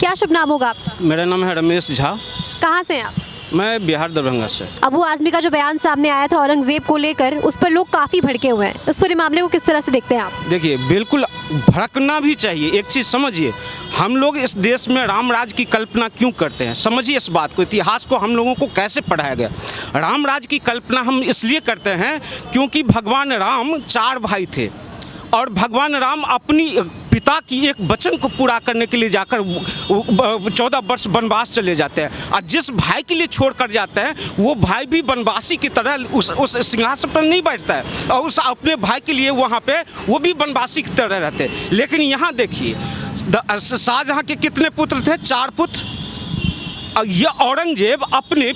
क्या शुभ नाम होगा आपका? मेरा नाम है रमेश झा। कहाँ से हैं आप? मैं बिहार दरभंगा से। अबू आज़मी का जो बयान सामने आया था औरंगजेब को लेकर, उस पर लोग काफ़ी भड़के हुए हैं। इस पूरे मामले को किस तरह से देखते हैं आप? देखिए, बिल्कुल भड़कना भी चाहिए। एक चीज़ समझिए, हम लोग इस देश में राम राज की कल्पना क्यों करते हैं, समझिए इस बात को। इतिहास को हम लोगों को कैसे पढ़ाया गया। राम राज की कल्पना हम इसलिए करते हैं क्योंकि भगवान राम 4 भाई थे और भगवान राम अपनी पिता की एक वचन को पूरा करने के लिए जाकर 14 वर्ष वनवास चले जाते हैं और जिस भाई के लिए छोड़ कर जाते हैं वो भाई भी वनवासी की तरह उस सिंहासन पर नहीं बैठता है और उस अपने भाई के लिए वहाँ पे वो भी वनवासी की तरह रहते हैं। लेकिन यहाँ देखिए, शाहजहाँ के कितने पुत्र थे? 4 पुत्र। यह औरंगजेब अपने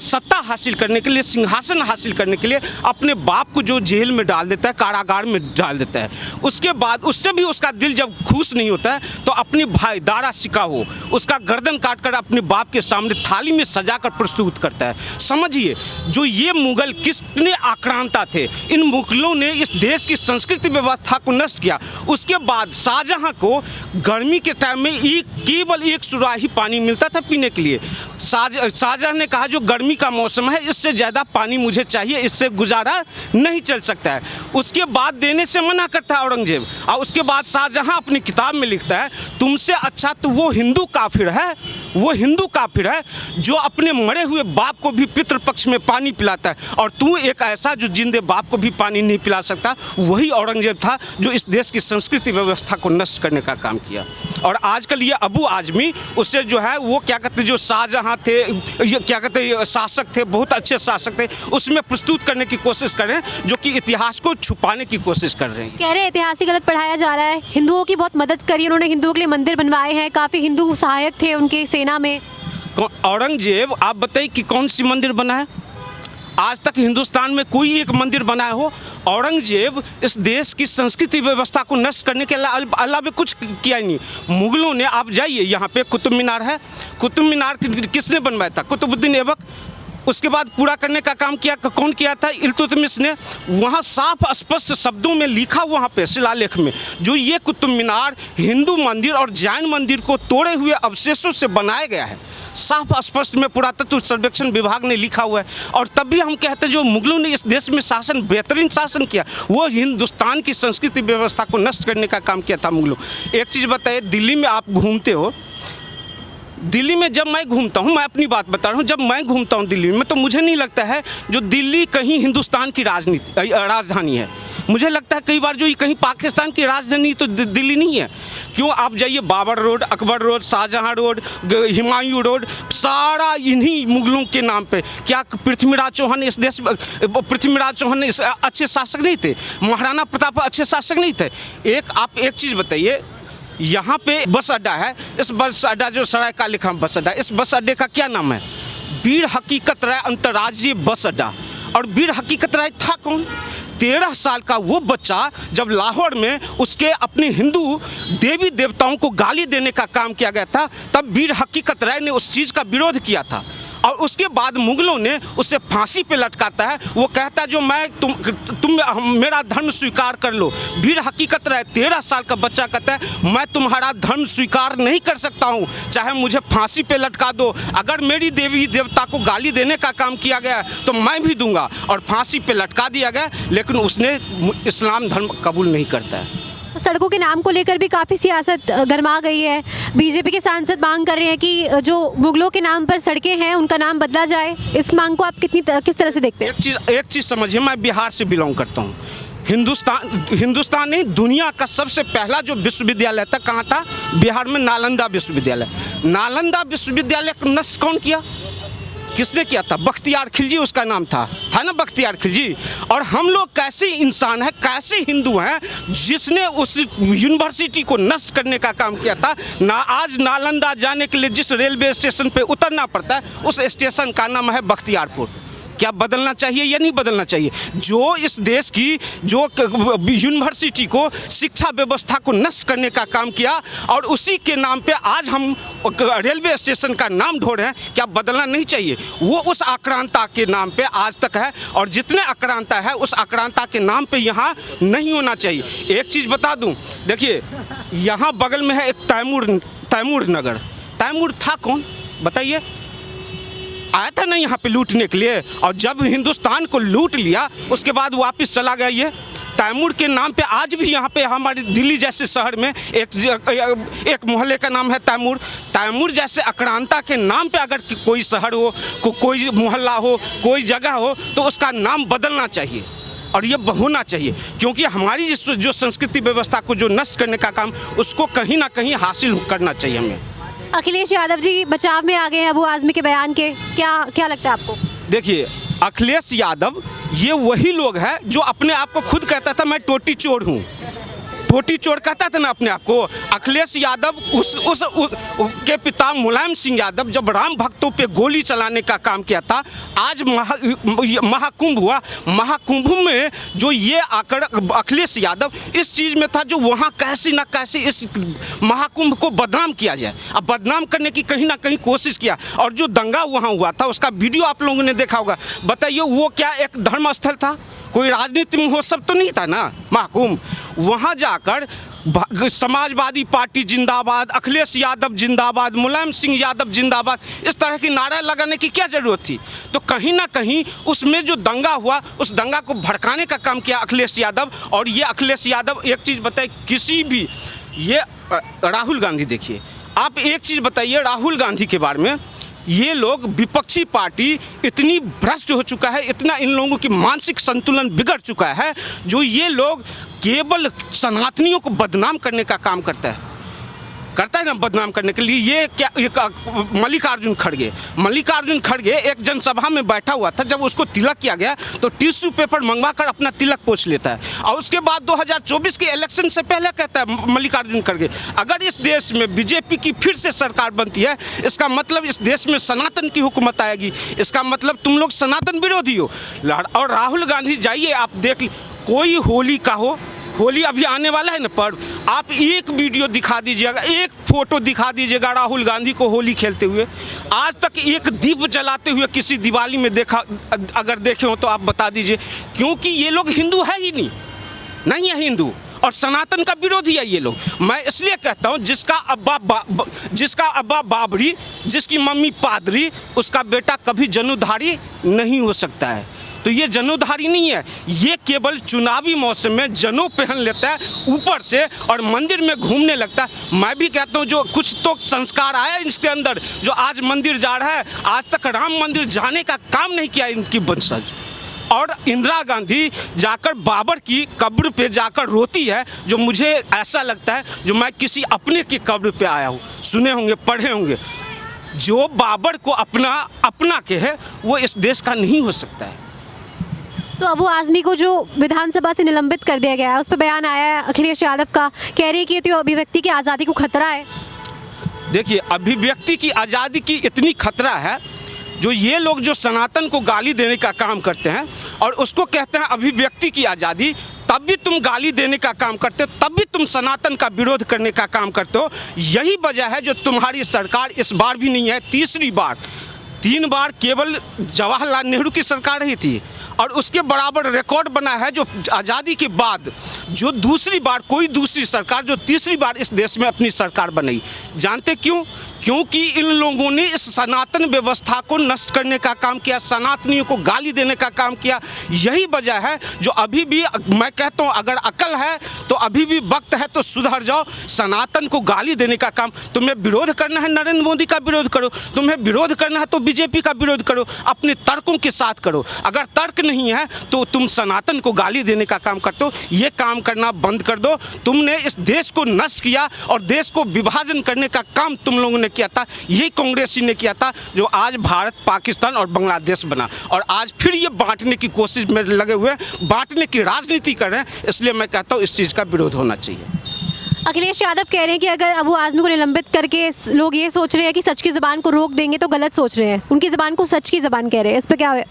सत्ता हासिल करने के लिए, सिंहासन हासिल करने के लिए अपने बाप को जो जेल में डाल देता है, कारागार में डाल देता है। उसके बाद उससे भी उसका दिल जब खुश नहीं होता है तो अपने भाई दारा शिकाहो उसका गर्दन काट कर अपने बाप के सामने थाली में सजा कर प्रस्तुत करता है। समझिए, जो ये मुगल कितने आक्रांता थे। इन मुगलों ने इस देश की संस्कृति व्यवस्था को नष्ट किया। उसके बाद शाहजहाँ को गर्मी के टाइम में केवल 1 सुराही पानी मिलता था पीने के लिए। शाहजहाँ ने कहा जो गर्मी का मौसम है इससे ज़्यादा पानी मुझे चाहिए, इससे गुजारा नहीं चल सकता है। उसके बाद देने से मना करता है औरंगजेब और उसके बाद शाहजहाँ अपनी किताब में लिखता है तुमसे अच्छा तो वो हिंदू काफिर है, वो हिंदू काफिर है जो अपने मरे हुए बाप को भी पितृपक्ष में पानी पिलाता है और तू एक ऐसा जो जिंदे बाप को भी पानी नहीं पिला सकता। वही औरंगजेब था जो इस देश की संस्कृति व्यवस्था को नष्ट करने का काम किया। और आजकल ये अबू आज़मी उससे जो है वो क्या कहते जो शाहजहाँ थे, ये क्या कहते शासक थे, बहुत अच्छे शासक थे, उसमें प्रस्तुत करने की कोशिश कर रहे हैं जो कि इतिहास को छुपाने की कोशिश कर रहे हैं। कह रहे हैं इतिहास ही गलत पढ़ाया जा रहा है। हिंदुओं की बहुत मदद करी, उन्होंने हिंदुओं के लिए मंदिर बनवाए हैं, काफ़ी हिंदू सहायक थे उनके सेना में। औरंगजेब आप बताइए कि कौन सी मंदिर बना है? आज तक हिंदुस्तान में कोई एक मंदिर बनाया हो? औरंगजेब इस देश की संस्कृति व्यवस्था को नष्ट करने के अलावा कुछ किया ही नहीं। मुगलों ने, आप जाइए यहाँ पे कुतुब मीनार है, कुतुब मीनार किसने बनवाया था? कुतुबुद्दीन ऐबक। उसके बाद पूरा करने का काम किया कौन किया था? इल्तुतमिश ने। वहाँ साफ स्पष्ट शब्दों में लिखा वहाँ पे शिलालेख में जो ये कुतुब मीनार हिंदू मंदिर और जैन मंदिर को तोड़े हुए अवशेषों से बनाया गया है। साफ स्पष्ट में पुरातत्व सर्वेक्षण विभाग ने लिखा हुआ है। और तब भी हम कहते हैं जो मुगलों ने इस देश में शासन, बेहतरीन शासन किया, वो हिंदुस्तान की संस्कृति व्यवस्था को नष्ट करने का काम किया था मुगलों। एक चीज़ बताइए, दिल्ली में आप घूमते हो, दिल्ली में जब मैं घूमता हूँ, मैं अपनी बात बता रहा हूँ, जब मैं घूमता हूँ दिल्ली में तो मुझे नहीं लगता है जो दिल्ली कहीं हिंदुस्तान की राजधानी है। मुझे लगता है कई बार जो ये कहीं पाकिस्तान की राजधानी तो दिल्ली नहीं है। क्यों? आप जाइए Babar road, Akbar road, Shahjahan road, Humayun road, सारा इन्हीं मुगलों के नाम पे। क्या पृथ्वीराज चौहान इस देश में, पृथ्वीराज चौहान अच्छे शासक नहीं थे? महाराणा प्रताप अच्छे शासक नहीं थे? आप एक चीज़ बताइए, यहाँ पे बस अड्डा है, इस बस अड्डा जो सरायकाली खाम बस अड्डा, इस बस अड्डे का क्या नाम है? वीर हकीकत राय अंतर्राज्यीय बस अड्डा। और वीर हकीकत राय था कौन? 13 साल का वो बच्चा जब लाहौर में उसके अपने हिंदू देवी देवताओं को गाली देने का काम किया गया था, तब वीर हकीकत राय ने उस चीज़ का विरोध किया था और उसके बाद मुगलों ने उसे फांसी पे लटकाता है। वो कहता है जो मैं तुम मेरा धर्म स्वीकार कर लो। वीर हकीकत राय 13 साल का बच्चा कहता है मैं तुम्हारा धर्म स्वीकार नहीं कर सकता हूँ, चाहे मुझे फांसी पे लटका दो। अगर मेरी देवी देवता को गाली देने का काम किया गया तो मैं भी दूंगा। और फांसी पे लटका दिया गया, लेकिन उसने इस्लाम धर्म कबूल नहीं करता है। सड़कों के नाम को लेकर भी काफ़ी सियासत गर्मा गई है। बीजेपी के सांसद मांग कर रहे हैं कि जो मुगलों के नाम पर सड़कें हैं उनका नाम बदला जाए। इस मांग को आप किस तरह से देखते हैं? एक चीज़ समझिए, मैं बिहार से बिलोंग करता हूँ। हिंदुस्तान नहीं, दुनिया का सबसे पहला जो विश्वविद्यालय था कहाँ था? बिहार में नालंदा विश्वविद्यालय। नालंदा विश्वविद्यालय का नष्ट कौन किया? किसने किया था? बख्तियार खिलजी उसका नाम था ना, बख्तियार खिलजी। और हम लोग कैसे इंसान हैं, कैसे हिंदू हैं जिसने उस यूनिवर्सिटी को नष्ट करने का काम किया था? आज नालंदा जाने के लिए जिस रेलवे स्टेशन पे उतरना पड़ता है उस स्टेशन का नाम है बख्तियारपुर। क्या बदलना चाहिए या नहीं बदलना चाहिए? जो इस देश की जो यूनिवर्सिटी को, शिक्षा व्यवस्था को नष्ट करने का काम किया और उसी के नाम पे आज हम रेलवे स्टेशन का नाम ढो रहे हैं, क्या बदलना नहीं चाहिए? वो उस आक्रांता के नाम पे आज तक है और जितने आक्रांता है उस आक्रांता के नाम पे यहाँ नहीं होना चाहिए। एक चीज़ बता दूँ, देखिए यहाँ बगल में है एक तैमूर नगर। तैमूर था कौन बताइए? आया था नहीं यहाँ पे लूटने के लिए, और जब हिंदुस्तान को लूट लिया उसके बाद वापस चला गया। ये तैमूर के नाम पे आज भी यहाँ पे हमारे दिल्ली जैसे शहर में एक मोहल्ले का नाम है तैमूर। तैमूर जैसे आक्रांता के नाम पे अगर कोई शहर हो, कोई मोहल्ला हो, कोई जगह हो, तो उसका नाम बदलना चाहिए और ये होना चाहिए, क्योंकि हमारी जो संस्कृति व्यवस्था को जो नष्ट करने का काम, उसको कहीं ना कहीं हासिल करना चाहिए हमें। अखिलेश यादव जी बचाव में आ गए हैं अबू आज़मी के बयान के, क्या लगता है आपको? देखिए, अखिलेश यादव ये वही लोग हैं जो अपने आप को खुद कहता था मैं टोटी चोर हूँ, टोटी चोर कहता था ना अपने आप को। अखिलेश यादव उस के पिता मुलायम सिंह यादव जब राम भक्तों पे गोली चलाने का काम किया था, आज महाकुंभ हुआ, महाकुंभ में जो ये आकर अखिलेश यादव इस चीज़ में था जो वहाँ कैसे ना कैसे इस महाकुंभ को बदनाम किया जाए, अब बदनाम करने की कहीं ना कहीं कोशिश किया। और जो दंगा वहाँ हुआ था उसका वीडियो आप लोगों ने देखा होगा। बताइए वो क्या एक धर्म स्थल था? कोई राजनीति महोत्सव तो नहीं था ना महाकुंभ। वहाँ जाकर समाजवादी पार्टी जिंदाबाद, अखिलेश यादव जिंदाबाद, मुलायम सिंह यादव जिंदाबाद, इस तरह की नारा लगाने की क्या ज़रूरत थी? तो कहीं ना कहीं उसमें जो दंगा हुआ उस दंगा को भड़काने का काम किया अखिलेश यादव। और ये अखिलेश यादव एक चीज़ बताइए, किसी भी ये राहुल गांधी, देखिए आप एक चीज़ बताइए राहुल गांधी के बारे में, ये लोग विपक्षी पार्टी इतनी भ्रष्ट हो चुका है, इतना इन लोगों की मानसिक संतुलन बिगड़ चुका है, जो ये लोग केवल सनातनियों को बदनाम करने का काम करता है ना, बदनाम करने के लिए। ये क्या मल्लिकार्जुन खड़गे एक जनसभा में बैठा हुआ था, जब उसको तिलक किया गया तो टिश्यू पेपर मंगवा कर अपना तिलक पोंछ लेता है, और उसके बाद 2024 के इलेक्शन से पहले कहता है मल्लिकार्जुन खड़गे, अगर इस देश में बीजेपी की फिर से सरकार बनती है, इसका मतलब इस देश में सनातन की हुकूमत आएगी, इसका मतलब तुम लोग सनातन विरोधी हो। और राहुल गांधी जाइए आप देख, कोई होली का हो, होली अभी आने वाला है ना पर्व, आप एक वीडियो दिखा दीजिएगा, एक फोटो दिखा दीजिएगा राहुल गांधी को होली खेलते हुए। आज तक एक दीप जलाते हुए किसी दिवाली में देखा, अगर देखे हो तो आप बता दीजिए, क्योंकि ये लोग हिंदू है ही नहीं है हिंदू, और सनातन का विरोधी है ये लोग। मैं इसलिए कहता हूँ जिसका अब्बा बाबरी, जिसकी मम्मी पादरी, उसका बेटा कभी जनेऊधारी नहीं हो सकता है। तो ये जनेऊधारी नहीं है, ये केवल चुनावी मौसम में जनेऊ पहन लेता है ऊपर से और मंदिर में घूमने लगता है। मैं भी कहता हूँ जो कुछ तो संस्कार आया इसके अंदर, जो आज मंदिर जा रहा है, आज तक राम मंदिर जाने का काम नहीं किया इनकी वंशज। और इंदिरा गांधी जाकर बाबर की कब्र पे जाकर रोती है, जो मुझे ऐसा लगता है जो मैं किसी अपने की कब्र पे आया हूँ। सुने होंगे, पढ़े होंगे, जो बाबर को अपना के है वो इस देश का नहीं हो सकता है। तो अबू आज़मी को जो विधानसभा से निलंबित कर दिया गया है, उस पर बयान आया है अखिलेश यादव का, कह रही है कि ये तो अभिव्यक्ति की आज़ादी को खतरा है। देखिए, अभिव्यक्ति की आज़ादी की इतनी खतरा है, जो ये लोग जो सनातन को गाली देने का काम करते हैं और उसको कहते हैं अभिव्यक्ति की आज़ादी, तब भी तुम गाली देने का काम करते हो, तब भी तुम सनातन का विरोध करने का काम करते हो। यही वजह है जो तुम्हारी सरकार इस बार भी नहीं है, 3 बार केवल जवाहरलाल नेहरू की सरकार रही थी, और उसके बराबर रिकॉर्ड बना है जो आज़ादी के बाद जो दूसरी बार कोई दूसरी सरकार जो तीसरी बार इस देश में अपनी सरकार बनाई। जानते क्यों? क्योंकि इन लोगों ने इस सनातन व्यवस्था को नष्ट करने का काम किया, सनातनियों को गाली देने का काम किया। यही वजह है जो अभी भी मैं कहता हूँ, अगर अकल है तो अभी भी वक्त है तो सुधर जाओ। सनातन को गाली देने का काम, तुम्हें विरोध करना है नरेंद्र मोदी का विरोध करो, तुम्हें विरोध करना है तो बीजेपी का विरोध करो, अपने तर्कों के साथ करो। अगर तर्क नहीं है तो तुम सनातन को गाली देने का काम करते हो, ये काम करना बंद कर दो। तुमने इस देश को नष्ट किया और देश को विभाजन करने का काम तुम लोगों ने किया था, यही कांग्रेसी ने किया था, जो आज भारत, पाकिस्तान और बांग्लादेश बना। और आज फिर ये बांटने की कोशिश में लगे हुए, बांटने की राजनीति कर रहे हैं। इसलिए मैं कहता हूँ इस चीज़ का विरोध होना चाहिए। अखिलेश यादव कह रहे हैं कि अगर अबू आज़मी को निलंबित करके लोग ये सोच रहे हैं कि सच की ज़बान को रोक देंगे तो गलत सोच रहे हैं, उनकी ज़बान को सच की ज़बान कह रहे हैं, इस पर क्या है?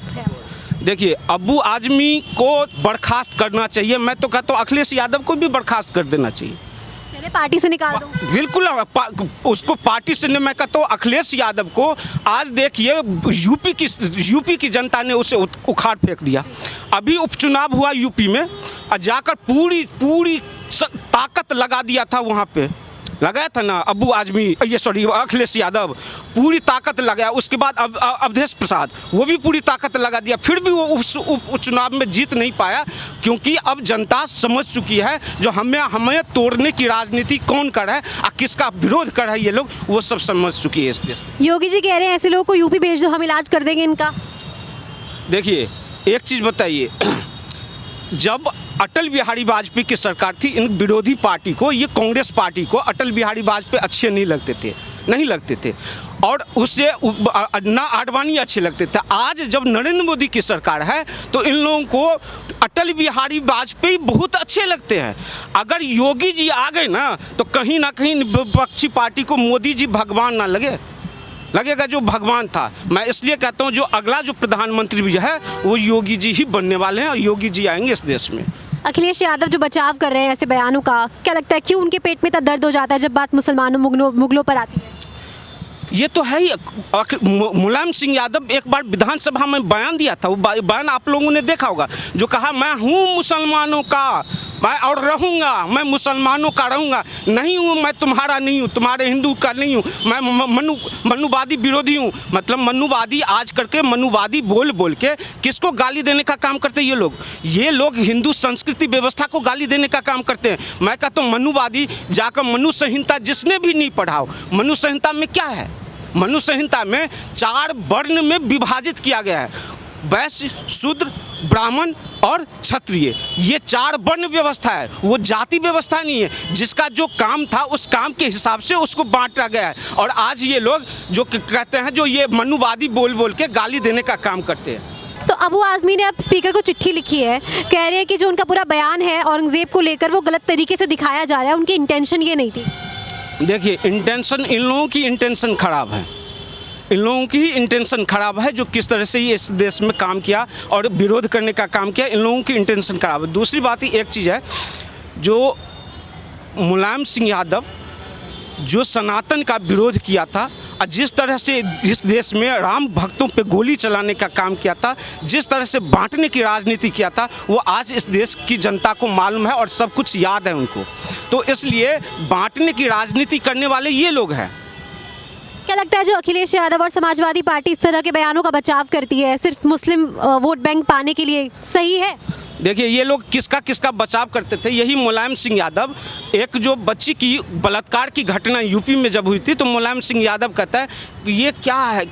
देखिए, अबू आज़मी को बर्खास्त करना चाहिए। मैं तो कहता हूँ अखिलेश यादव को भी बर्खास्त कर देना चाहिए, पार्टी से निकाल दो। बिल्कुल, उसको पार्टी से मैं कहता हूँ अखिलेश यादव को। आज देखिए यूपी की जनता ने उसे उखाड़ फेंक दिया। अभी उपचुनाव हुआ यूपी में, और जाकर पूरी ताकत लगा दिया था वहाँ पे, लगाया था ना अबू आजमी, ये सॉरी अखिलेश यादव, पूरी ताकत लगाया। उसके बाद अवधेश प्रसाद, वो भी पूरी ताकत लगा दिया, फिर भी वो उस चुनाव में जीत नहीं पाया, क्योंकि अब जनता समझ चुकी है जो हमें तोड़ने की राजनीति कौन कर रहा है और किसका विरोध कर रहा है, ये लोग वो सब समझ चुकी है इस देश में। योगी जी कह रहे हैं ऐसे लोगों को यूपी भेज दो, हम इलाज कर देंगे इनका। देखिए एक चीज़ बताइए, जब अटल बिहारी वाजपेयी की सरकार थी, इन विरोधी पार्टी को, ये कांग्रेस पार्टी को अटल बिहारी वाजपेयी अच्छे नहीं लगते थे और उससे ना आडवाणी अच्छे लगते थे। आज जब नरेंद्र मोदी की सरकार है तो इन लोगों को अटल बिहारी वाजपेयी बहुत अच्छे लगते हैं। अगर योगी जी आ गए ना तो कहीं ना कहीं विपक्षी पार्टी को मोदी जी भगवान ना लगेगा जो भगवान था। मैं इसलिए कहता हूँ जो अगला जो प्रधानमंत्री भी है वो योगी जी ही बनने वाले हैं और योगी जी आएंगे इस देश में। अखिलेश यादव जो बचाव कर रहे हैं ऐसे बयानों का, क्या लगता है क्यों उनके पेट में इतना दर्द हो जाता है जब बात मुसलमानों मुगलों पर आती है? ये तो है ही। मुलायम सिंह यादव एक बार विधानसभा में बयान दिया था, वो बयान आप लोगों ने देखा होगा, जो कहा मैं हूँ मुसलमानों का, मैं और रहूँगा, मैं मुसलमानों का रहूँगा, नहीं हूँ मैं तुम्हारा नहीं हूँ, तुम्हारे हिंदू का नहीं हूँ, मैं मनुवादी विरोधी हूँ। मतलब मनुवादी आज करके मनुवादी बोल के किसको गाली देने का काम करते हैं ये लोग हिंदू संस्कृति व्यवस्था को गाली देने का काम करते हैं। मैं कहता हूँ मनुवादी जाकर मनु संहिता जिसने भी नहीं पढ़ाओ, मनु संहिता में क्या है? मनु संहिता में 4 वर्ण में विभाजित किया गया है, वैश्य, शूद्र, ब्राह्मण और क्षत्रिय, ये 4 वर्ण व्यवस्था है, वो जाति व्यवस्था नहीं है। जिसका जो काम था उस काम के हिसाब से उसको बांटा गया है। और आज ये लोग जो कहते हैं, जो ये मनुवादी बोल के गाली देने का काम करते हैं। तो अबू आज़मी ने अब स्पीकर को चिट्ठी लिखी है, कह रहे हैं कि जो उनका पूरा बयान है औरंगज़ेब को लेकर वो गलत तरीके से दिखाया जा रहा है, उनकी इंटेंशन ये नहीं थी। देखिए इंटेंशन, इन लोगों की इंटेंशन खराब है, इन लोगों की ही इंटेंशन खराब है, जो किस तरह से ये इस देश में काम किया और विरोध करने का काम किया, इन लोगों की इंटेंशन खराब है। दूसरी बात ही एक चीज़ है, जो मुलायम सिंह यादव जो सनातन का विरोध किया था और जिस तरह से इस देश में राम भक्तों पे गोली चलाने का काम किया था, जिस तरह से बांटने की राजनीति किया था, वो आज इस देश की जनता को मालूम है और सब कुछ याद है उनको। तो इसलिए बांटने की राजनीति करने वाले ये लोग हैं। क्या लगता है जो अखिलेश यादव और समाजवादी पार्टी इस तरह के बयानों का बचाव करती है सिर्फ मुस्लिम वोट बैंक पाने के लिए, सही है? देखिए ये लोग किसका बचाव करते थे, यही मुलायम सिंह यादव। एक जो बच्ची की बलात्कार की घटना यूपी में जब हुई थी तो मुलायम सिंह यादव कहता है ये क्या है,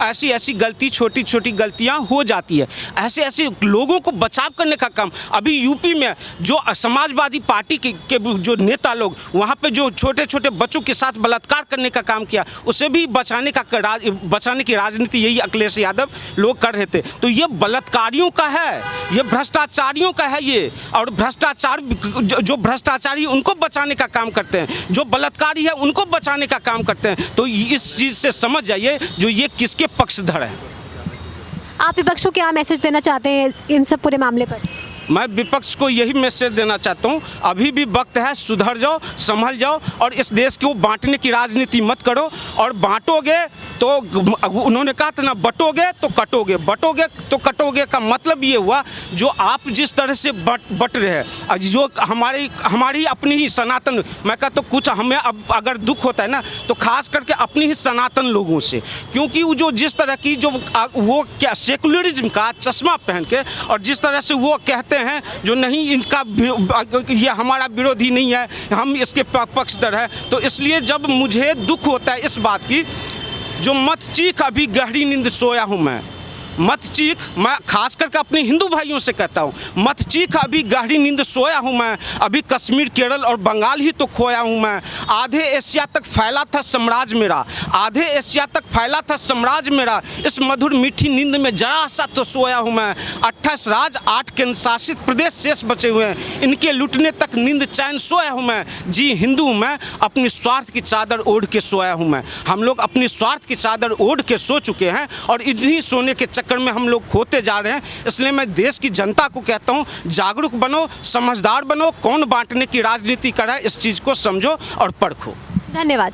ऐसी गलती, छोटी छोटी गलतियां हो जाती है, ऐसे लोगों को बचाव करने का काम। अभी यूपी में जो समाजवादी पार्टी के जो नेता लोग वहाँ पे जो छोटे छोटे बच्चों के साथ बलात्कार करने का काम किया, उसे भी बचाने की राजनीति यही अखिलेश यादव लोग कर रहे थे। तो ये बलात्कारियों का है, ये भ्रष्टाचारियों का है ये, और भ्रष्टाचार जो भ्रष्टाचारी उनको बचाने का काम करते हैं, जो बलात्कारी है उनको बचाने का काम करते हैं। तो इस चीज़ से समझ जाइए जो ये किसके पक्षधर है। आप विपक्ष को क्या मैसेज देना चाहते हैं इन सब पूरे मामले पर? मैं विपक्ष को यही मैसेज देना चाहता हूँ, अभी भी वक्त है, सुधर जाओ, संभल जाओ और इस देश को बांटने की राजनीति मत करो। और बांटोगे तो उन्होंने कहा था ना, बटोगे तो कटोगे का मतलब ये हुआ जो आप जिस तरह से बट रहे हैं, जो हमारी अपनी ही सनातन, मैं कहता हूँ कुछ हमें अब अगर दुख होता है ना तो खास करके अपनी ही सनातन लोगों से, क्योंकि वो जो जिस तरह की जो वो क्या सेकुलरिज्म का चश्मा पहन के और जिस तरह से वो कहते हैं जो नहीं इनका ये हमारा विरोधी नहीं है, हम इसके पक्षधर है। तो इसलिए जब मुझे दुख होता है इस बात की, जो मत चीख अभी गहरी नींद सोया हूँ मैं, मत चीख, मैं खास करके अपने हिंदू भाइयों से कहता हूँ, मत चीख अभी गहरी नींद सोया हूँ मैं, अभी कश्मीर, केरल और बंगाल ही तो खोया हूँ मैं। आधे एशिया तक फैला था साम्राज्य मेरा, आधे एशिया तक फैला था साम्राज्य मेरा, इस मधुर मीठी नींद में जरा सा तो सोया हूँ मैं। 28 राज 8 केंद्र शासित प्रदेश शेष बचे हुए हैं, इनके लुटने तक नींद चैन सोया हूँ मैं। जी हिंदू हूँ मैं, अपनी स्वार्थ की चादर ओढ़ के सोया हूँ मैं। हम लोग अपनी स्वार्थ की चादर ओढ़ के सो चुके हैं और इन्हीं सोने के चक्कर में हम लोग खोते जा रहे हैं। इसलिए मैं देश की जनता को कहता हूं, जागरूक बनो, समझदार बनो, कौन बांटने की राजनीति कर रहा है इस चीज़ को समझो और परखो। धन्यवाद।